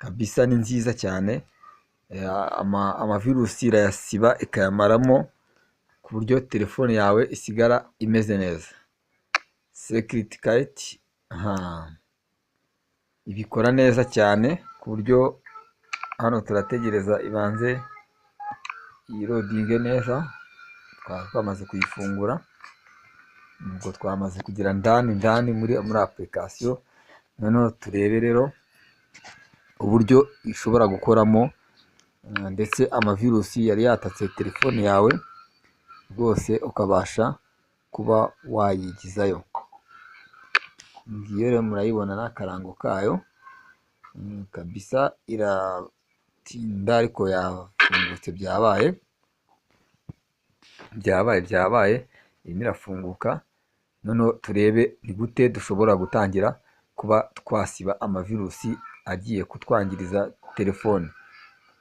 kabisa ni nziza cyane. Amavirusi irayasiba ikayamaramo ku buryo telefone yawe isigara imeze neza. Security Kite ibikora neza cyane ku buryo hano turategereza ibanze yirodinge neza. Twamaze kuyifungura, ubwo twamaze kugira ndani muri application. Noneho turebe rero uburyo ishobora gukoramo, ndetse amavirusi yari yatatse telefone yawe rwose ukabasha kuba wayigizayo. Ngiyo rero murayibona n'akarango kayo kabisa, iratinda ariko yafungutse. Byabaye irimo irafunguka. Noneho turebe ni gute dushobora gutangira kuba twasiba amavirusi agiye kutwangiriza telefone.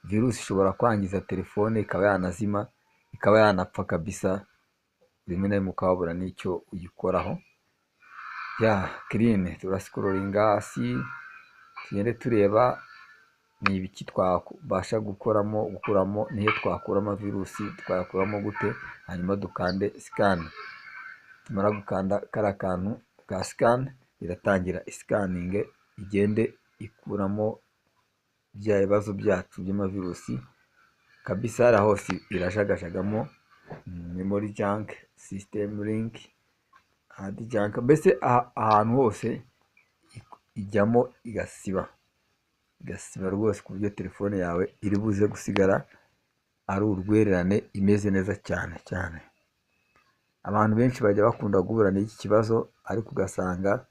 Virusi ishobora kwangiza telefone, ikaba yanazima, ikaba yanapfa kabisa, rimwe na rimwe ukabura n'icyo uyikoraho. Clean, turascrollinga hasi tugende tureba ni ibiki twabasha gukuramo, nihe twakuramo virusi, twakuramo gute. Hanyuma dukande scan. Tumara gukanda kara kantu ka scan, iratangira scanning, igende ikuramo bya bibazo byacu by'amavirusi kabisa. Hari hose irajagajagamo, memory junk, system link, hard junk, mbese ahantu hose ijyamo igasiba rwose, ku buryo telefone yawe iri buze gusigara ari urwererane, imeze neza cyane. Abantu benshi bajya bakunda guhura n'iki kibazo, ariko ugasanga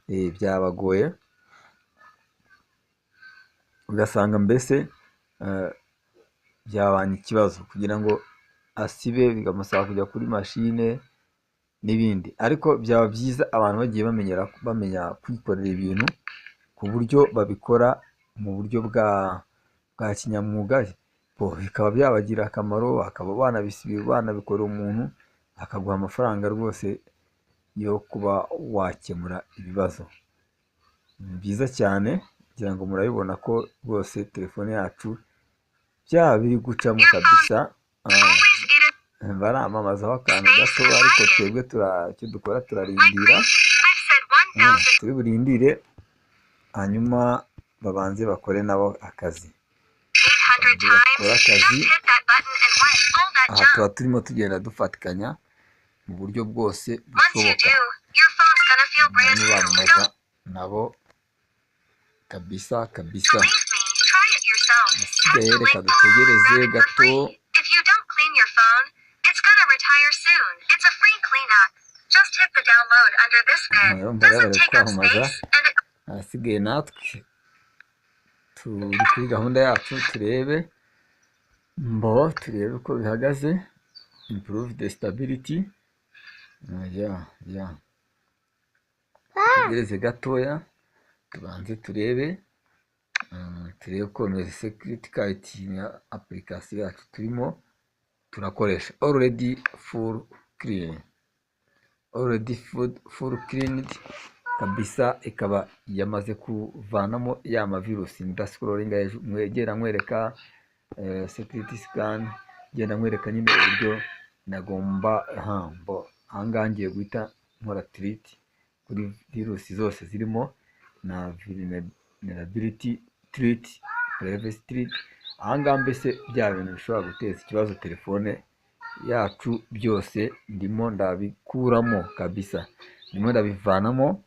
byabagoye, ugasanga mbese byabanye ikibazo kugira ngo asibe, bikamusaba kujya kuri mashine n'ibindi. Ariko byaba byiza abantu bagiye bamenya kwikorera ibintu ku buryo babikora mu buryo bwa kinyamwuga, bikaba byabagirira akamaro, bakaba banabikorera umuntu akaguha amafaranga rwose yo kuba wakemura ibibazo. Ni byiza cyane, kugira ngo murabibona ko rwose telefone yacu byaba biri gucamo kabisa. Baramamazaho akantu gato, ariko twebwe icyo dukora turarindira, turi burindire, hanyuma babanze bakore nabo akazi. Bakora akazi, aha tuba turimo tugenda dufatikanya mu buryo bwose bushoboka, bamamaza nabo kabisa. Asigaye reka dutegereze gato. Bari kwamamaza, ahasigaye natwe turi kuri gahunda yacu, turebe uko bihagaze. Improve the stability. Tugereze gatoya, tubanze turebe ko meze. Security Kite ni application yacu turimo turakoresha. Already full cleaned kabisa, ikaba yamaze kuvanamo ya mavirusi. Ndascrollinga mwegera nkwereka security scan, genda nkwereka nyine uburyo nagomba ahangaha ngiye guhita nkora treat kuri virusi zose zirimo na vulnerability treat, privacy treat. Ahangaha mbese bya bintu bishobora guteza ikibazo telefone yacu byose ndimo ndabikuramo kabisa, ndimo ndabivanamo.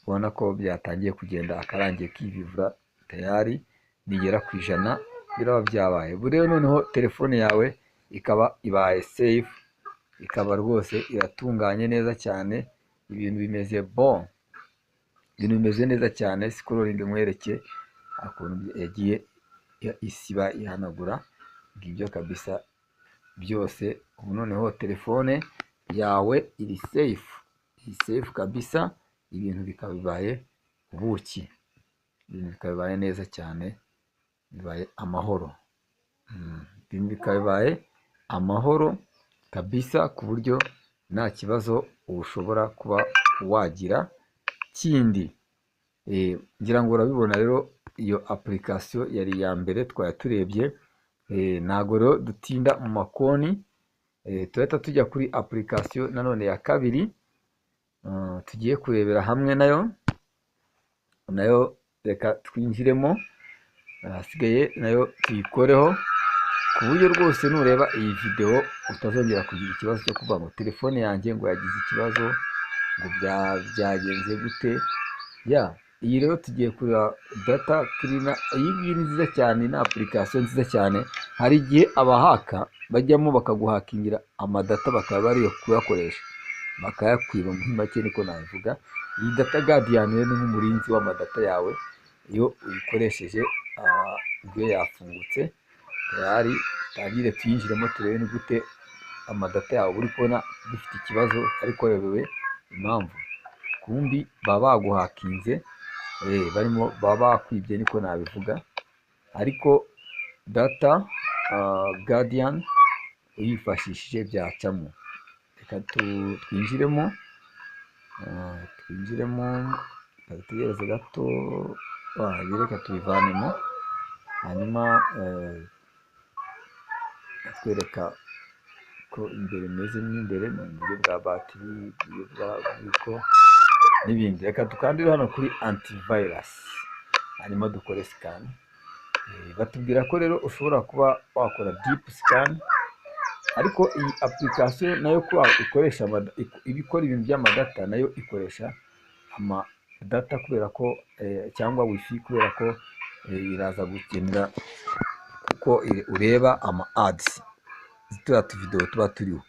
Ubona ko byatangiye kugenda, akarangiye kivivura tayari nigera ku 100 biraba byabaye. Rero noneho telefone yawe ikaba ibaye safe, ikaba rwose iratunganye neza cyane, ibintu bimeze neza cyane. Scrolling mwereke akuntu yagiye isiba ihanagura, ngibyo kabisa byose. Ubu noneho telefone yawe iri safe kabisa, ibintu bikaba bibaye ubuki, ibintu bikaba bibaye neza cyane, bibaye amahoro. Ibintu bikaba bibaye amahoro kabisa, ku buryo nta kibazo ushobora kuba wagira kindi. Ngira ngo urabibona rero iyo application yari iya mbere twari turebye. Ntago rero dutinda mu makoni, turahita tujya kuri application nanone ya kabiri tugiye kurebera hamwe nayo reka twinjiremo, hasigaye nayo tuyikoreho ku buryo rwose nureba iyi video utazongera kugira ikibazo cyo kuvuga ngo telefone yanjye ngo yagize ikibazo, ngo byagenze gute. Iyi rero tugiye kureba data cleaner. Iyi ngiyi ni nziza cyane, ni application nziza cyane. Hari igihe abahaka bajyamo bakaguhakingira amadata bakaba bari kuyakoresha bakayakwiba, muri make niko nabivuga. Iyi data guardian rero ni nk'umurinzi w'amadata yawe, iyo uyikoresheje ubwo yafungutse tayari. Tangire tuyinjiremo turebe ni gute amadata yawe uri kubona bifite ikibazo ariko yobewe impamvu, kumbi baba baguhakinze, baba bakwibye niko nabivuga. Ariko data guardian uyifashishije byacamo. Reka twinjiremo, tutegereze gato, reka tubivanemo, hanyuma twereka ko imbere meze n'imbere mu buryo bwa batiri, uburyo bwa biko n'ibindi. Reka dukandire hano kuri antivirus, hanyuma dukore scan. Batubwira ko rero ushobora kuba wakora deep scan, ariko iyi application nayo kuba ikoresha ibikora ibintu by'amadata, nayo ikoresha amadata kubera ko cyangwa wifi, kubera ko iraza gukenera kuko ureba ama ads zituriya tuvideo tuba turiho.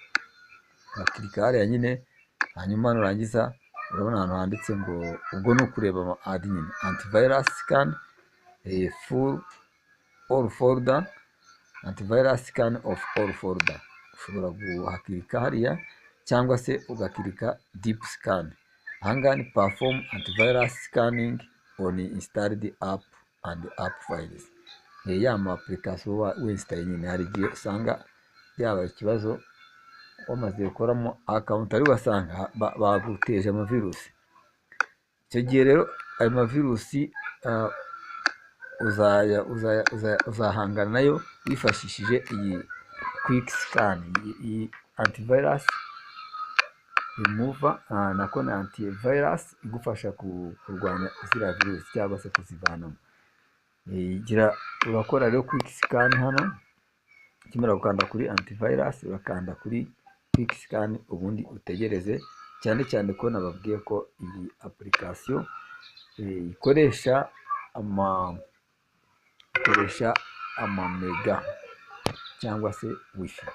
Ukakirika hariya nyine, hanyuma nurangiza urabona ahantu handitse ngo ubwo ni ukureba ama ad nyine, antivirus scan full all folder, antivirus scan of all folder. Ushobora guhakirika hariya cyangwa se ugakirika deep scan. Ahangaha ni perform antivirus scanning on installed app and app files. Ya ma application winstaye nyine, hari igihe usanga byaba ikibazo wamaze gukoramo account ari wasanga baguteje amavirusi. Icyo gihe rero ayo mavirusi uzahangana nayo wifashishije iyi quick scan, iyi antivirus remover nako na antivirus igufasha kurwanya ziriya virusi cyangwa se kuzivanamo. Urakora rero quick scan hano, ukimara gukanda kuri antivirus urakanda kuri quick scan, ubundi utegereze. Cyane cyane ko nababwiye ko iyi application ikoresha ama mega cyangwa se wifi.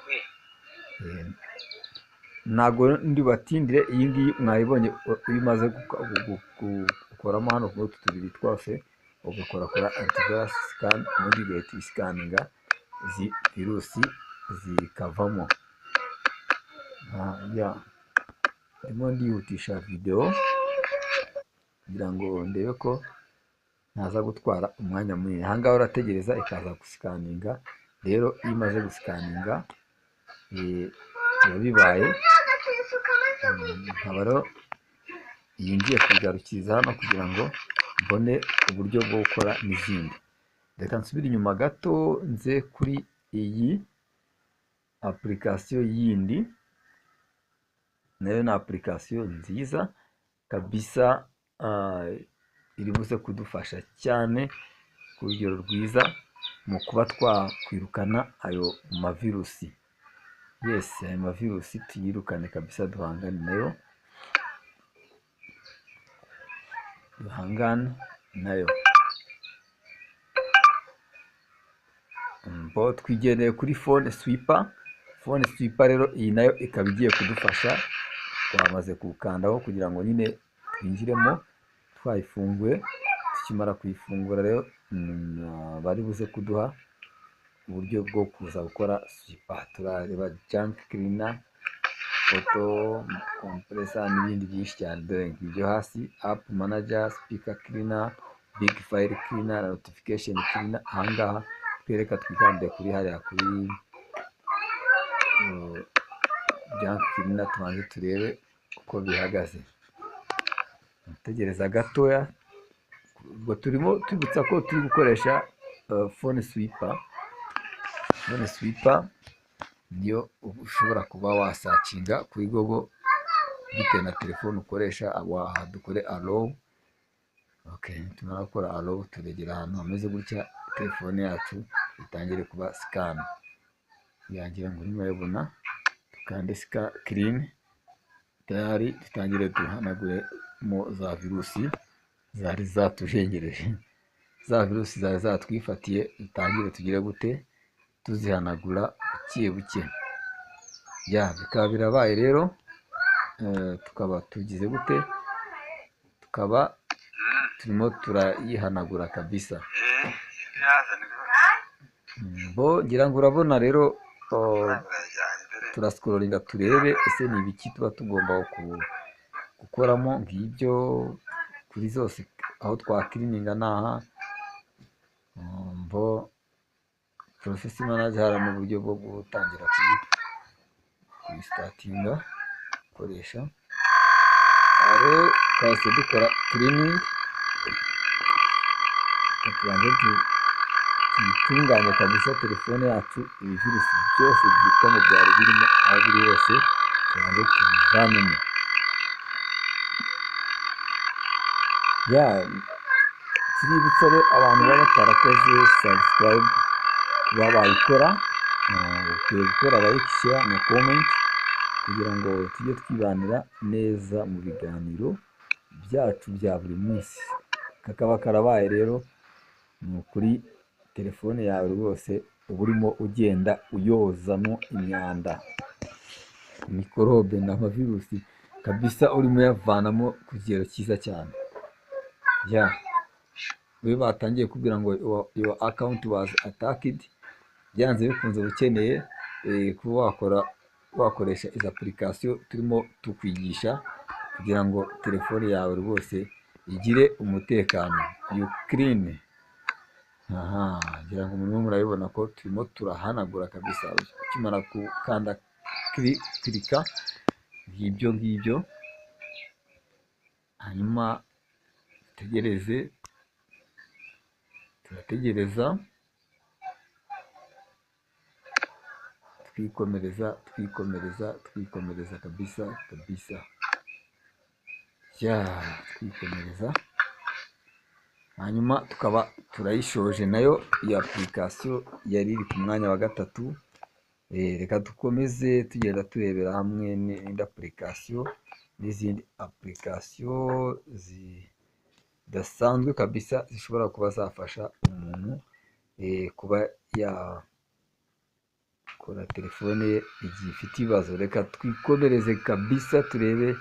Ntago ndi batindire, iyi ngiyi mwayibonye umaze gukoramo hano ku utu tubiri twose, ugakora antivirus scan, ubundi ugahita isikaninga izi virusi zikavamo. Ndimo ndihutisha video kugira ngo ndebe ko ntaza gutwara umwanya munini. Ahangaha urategereza ikaza gusikaninga. Rero iyo imaze gusikaninga biba bibaye, nkaba rero iyi ngiye kugarukiriza hano kugira ngo mbone uburyo bwo gukora n'izindi. Reka nsubire inyuma gato nze kuri iyi application yindi, nayo ni application nziza kabisa, iri buze kudufasha cyane ku rugero rwiza mu kuba twakwirukana ayo mavirusi. Ayo mavirusi tuyirukane kabisa, duhangane nayo. Twigendeye kuri phone sweeper. Phone sweeper rero iyi nayo ikaba igiye kudufasha. Twamaze kukandaho kugira ngo nyine twinjiremo twayifunguye. Tukimara kuyifungura rero bari buze kuduha uburyo bwo kuza gukora sweeper. Turareba junk cleaner, photo compressor n'ibindi byinshi cyane. Dore ibyo hasi app manager, speaker cleaner, big file cleaner, notification cleaner. Ahangaha twereka twikande kuri hariya kuri junk cleaner, tubanze turebe uko bihagaze. Tegereza gatoya ubwo turimo twibutsa ko turi gukoresha phone sweeper. Phone sweeper niyo ushobora kuba wasacinga kuri Google bitewe na telefone ukoresha, dukore allow. Okay, tumara gukora allow turegera ahantu hameze gutya, telefone yacu itangire kuba scan. Yagira ngo urimo urabona, tukande clean, tayari dutangire duhanagure mo za virusi zari zatujengereje, za virusi zari zatwifatiye, dutangire tugire gute tuzihanagura buke buke. Bikaba birabaye rero, tukaba tugize gute, tukaba turimo turayihanagura kabisa. Ngira ngo urabona rero, turascrollinga turebe ese ni ibiki tuba tugomba gukoramo. Ngibyo kuri zose aho twakirininga naha process manager mu buryo bwo gutangira startinga koresha twase dukora cleaning, tubanze tuyitunganye kabisa telefone yacu, ibivirusi byose byitwa mu byaro birimo aho biri hose tubanze tubivanemo. Tuributsa abantu baba batarakoze subscribe kuba bayikora, ukwiye gukora like, share na comment kugira ngo tujye twibanira neza mu biganiro byacu bya buri munsi. Kakaba karabaye rero, ni kuri telefone yawe rwose uba urimo ugenda uyozamo imyanda, mikorobe n'amavirusi kabisa, urimo uyavanamo ku kigero cyiza cyane. We batangiye kubwira ngo your account was attacked, byanze bikunze ukeneye kuba wakoresha izi application turimo tukwigisha kugira ngo telefone yawe rwose igire umutekano, you clean. Ngira ngo murimo murabibona ko turimo turahanagura kabisa. Ukimara gukanda klika ngibyo, hanyuma turategereza twikomereza kabisa. Twikomereza, hanyuma tukaba turayishoje nayo. Iyo application yari iri ku mwanya wa 3. Reka dukomeze tugenda turebera hamwe n'indi application n'izindi application zidasanzwe kabisa zishobora kuba zafasha umuntu kuba yakora telefone ye igihe ifite ibibazo. Reka twikomereze kabisa turebe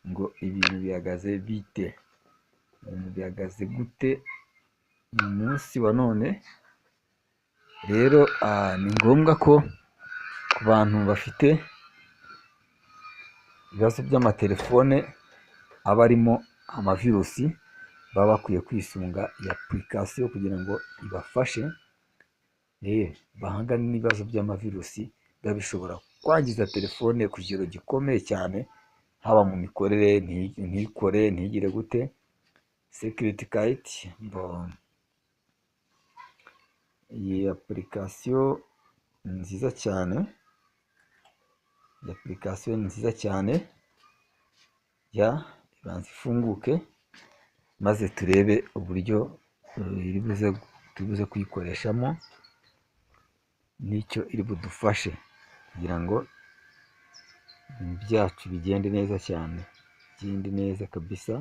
ngo ibintu bihagaze bite, ibintu bihagaze gute uyu munsi wa none. Rero ni ngombwa ko ku bantu bafite ibibazo by'amatelefone aba arimo amavirusi, baba bakwiye kwisunga iyi application kugira ngo ibafashe bahangane n'ibibazo by'amavirusi biba bishobora kwangiza telefone ku kigero gikomeye cyane, haba mu mikorere, ntikore, ntigire gute. Security Kit, iyi application ni nziza cyane, ibanza ifunguke maze turebe uburyo tubuze kuyikoreshamo n'icyo iri budufashe kugira ngo ibintu byacu bigende neza cyane, bigende neza kabisa.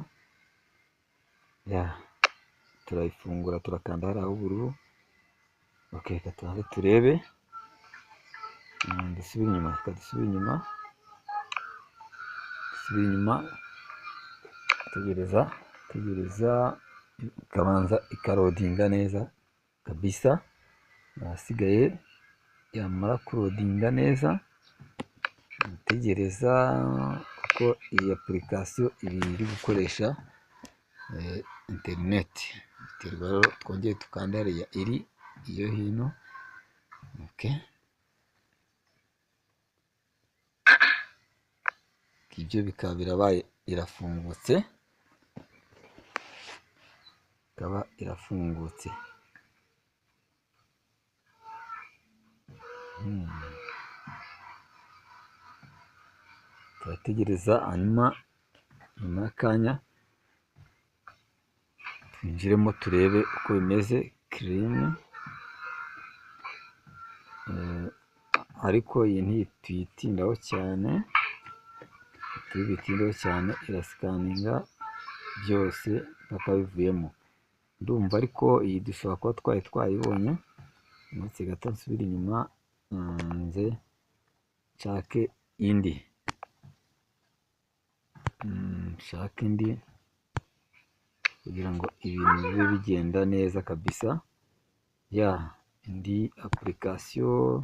Turayifungura, turakanda hariya h'ubururu. Reka tubanze turebe, dusubire inyuma, tegereza ikabanza ikarodinga neza kabisa. Ahasigaye yamara kurodinga neza, tegereza kuko iyi application iri gukoresha internet. Rero twongeye tukanda hariya iri iyo hino. Ibyo bikaba birabaye, irafungutse. ikaba irafungutse. Turategereza hanyuma nyuma y'akanya twinjiremo turebe uko bimeze. Kirine ariko iyi ntituyitindaho cyane, irasikaninga byose mpaka bivuyemo. Ndumva ariko iyi dushobora kuba twayibonye. Ndetse gato nsubire inyuma nze nshake indi. Kugira ngo ibintu bibe bigenda neza kabisa. Indi application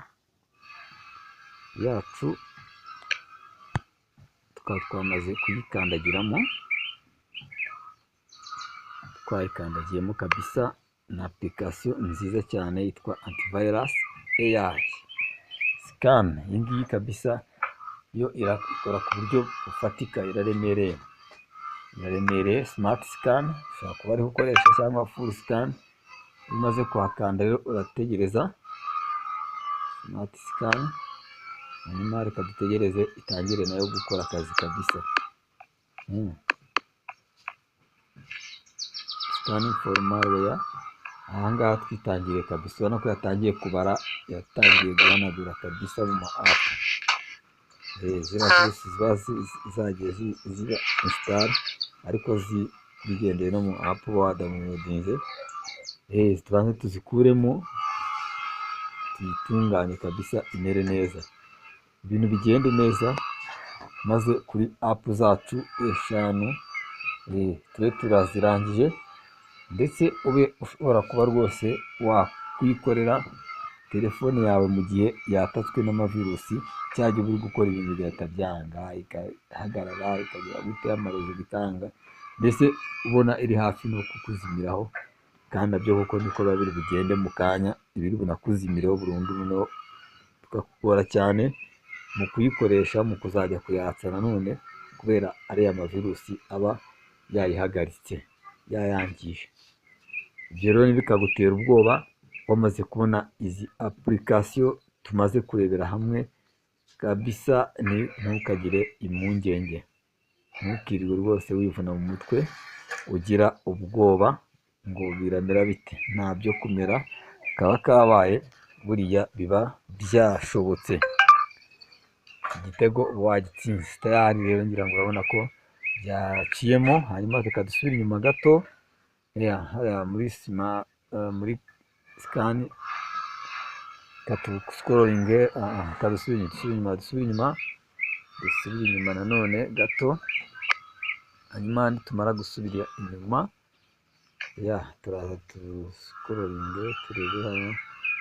yacu tukaba twamaze kuyikandagiramo. Twayikandagiyemo kabisa. Ni application nziza cyane yitwa Antivirus AI Scan. Iyi ngiyi kabisa yo irakora ku buryo bufatika, iraremereye. Smart Scan ushobora kuba ariho ukoresha cyangwa full scan. Umaze kuhakanda rero urategereza Smart Scan, hanyuma reka dutegereze itangire nayo gukora akazi kabisa. Scanning for malware. Ahangaha twitangiriye kabisa, ubona ko yatangiye kubara, yatangiye guhanagura kabisa mu ma app. Ziriya zose zagiye ziba install ariko bigendeye no mu app wadamunodinze. Tubanze tuzikuremo tuyitunganye kabisa imere neza, ibintu bigende neza, maze kuri app zacu 5 tube turazirangije. Ndetse ube ushobora kuba rwose wakwikorera telefone yawe mu gihe yatatswe n'amavirusi, cyangwa uri gukora ibintu bigahita byanga, ikahagarara, ikagira gutera amarozi gitanga, mbese ubona iri hafi no kukuzimiraho. Kandi nabyo kuko niko biba biri bugende mu kanya, ibiri bunakuzimireho burundu. Noneho tukakugora cyane mu kuyikoresha, mu kuzajya kuyatsa nanone, kubera ariya mavirusi aba yayihagaritse, yayangije. Ibyo rero ntibikagutera ubwoba wamaze kubona izi application tumaze kurebera hamwe kabisa. Ntukagire impungenge, ntukirirwe rwose wivuna mu mutwe ugira ubwoba ngo biramera bite. Nta byo kumera kaba kabaye, buriya biba byashobotse. Igitego wagitsinze tayari. Rero ngira ngo urabona ko byaciyemo. Hanyuma reka dusubire inyuma gato, muri scan scrolling. Dusubire inyuma nanone gato. Hanyuma nitumara gusubira inyuma, turaza scrolling turebe hano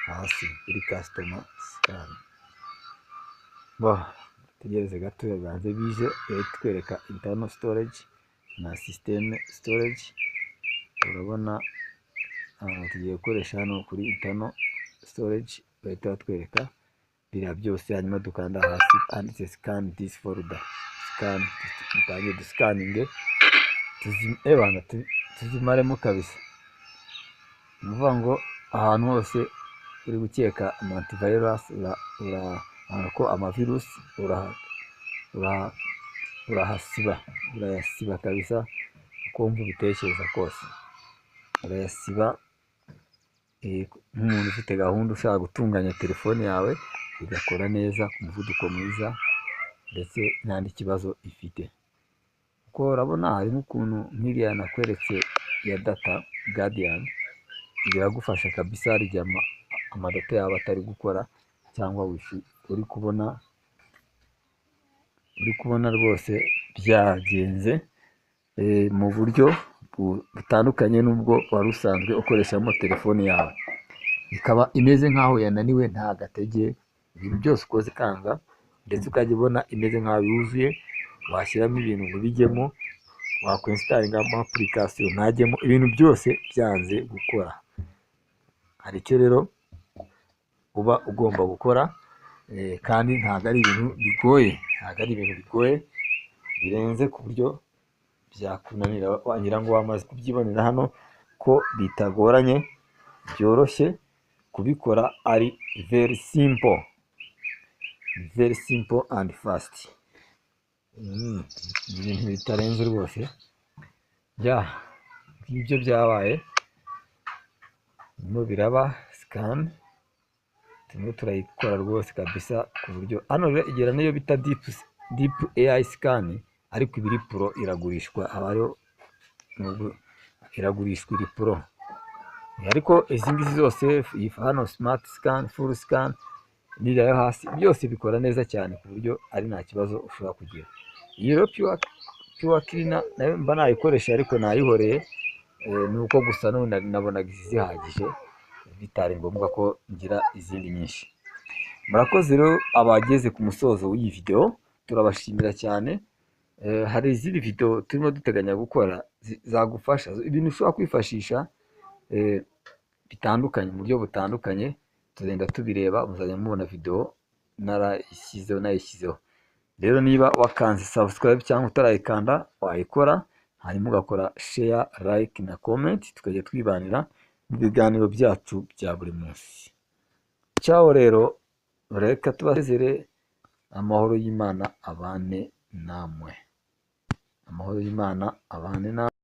hasi kuri customer scan. Tegereze gato bibanze bije twereka internal storage na system storage. Urabona tugiye gukoresha hano kuri internal storage, bahita batwereka biriya byose. Hanyuma dukanda hasi handitse scan this folder. Dutangiye duscaninge tuzimaremo kabisa. Ni ukuvuga ngo ahantu hose uri gukeka antivirus, ko amavirusi urayasiba kabisa. Uko wumva ubitekereza kose urayasiba. Nk'umuntu ufite gahunda ushaka gutunganya telefone yawe igakora neza ku muvuduko mwiza, ndetse nta n'ikibazo ifite. Kuko urabona hari n'ukuntu nk'iriya nakweretse ya data guardian, biragufasha kabisa. Hari igihe amadata yawe atari gukora, cyangwa wifi uri kubona rwose byagenze mu buryo butandukanye n'ubwo wari usanzwe ukoreshamo telefone yawe. Ikaba imeze nk'aho yananiwe, nta gatege, ibintu byose ukoze ikanga, ndetse ukajya ubona imeze nk'aho yuzuye. Washyiramo ibintu ntibijyemo, wakwinstaringamo application ntajyemo, ibintu byose byanze gukora. Hari icyo rero uba ugomba gukora, kandi ntabwo ari ibintu bigoye, birenze ku buryo byakunanira. Wagira ngo wamaze kubyibonera hano ko bitagoranye, byoroshye kubikora, ari very simple and fast. Ibintu bitarenze rwose. Ngibyo byabaye, birimo biraba scan, turimo turayikora rwose kabisa, ku buryo hano igera niyo bita deep AI scan, ariko ibiri pro iragurishwa, abayo iragurishwa iri pro, ariko izi ngizi zose hano smart scan, full scan n'iriya yo hasi, byose bikora neza cyane ku buryo ari nta kibazo ushobora kugira. Iyi rero pure cleaner nayo mba nayikoresha, ariko nayihoreye, nuko gusa nabonaga izi zihagije, bitari ngombwa ko ngira izindi nyinshi. Murakoze rero abageze ku musozo w'iyi video, turabashimira cyane. Hari izindi video turimo duteganya gukora zagufasha, ibintu ushobora kwifashisha bitandukanye, mu buryo butandukanye, tugenda tubireba, muzajya mubona video nayishyizeho. Rero niba wakanze subscribe cyangwa utarayikanda, wayikora, hanyuma ugakora share, like na comment, tukajya twibanira mu biganiro byacu bya buri munsi. Ciao rero, reka tubasezere, amahoro y'Imana abane namwe. Amahoro y'Imana abane namwe.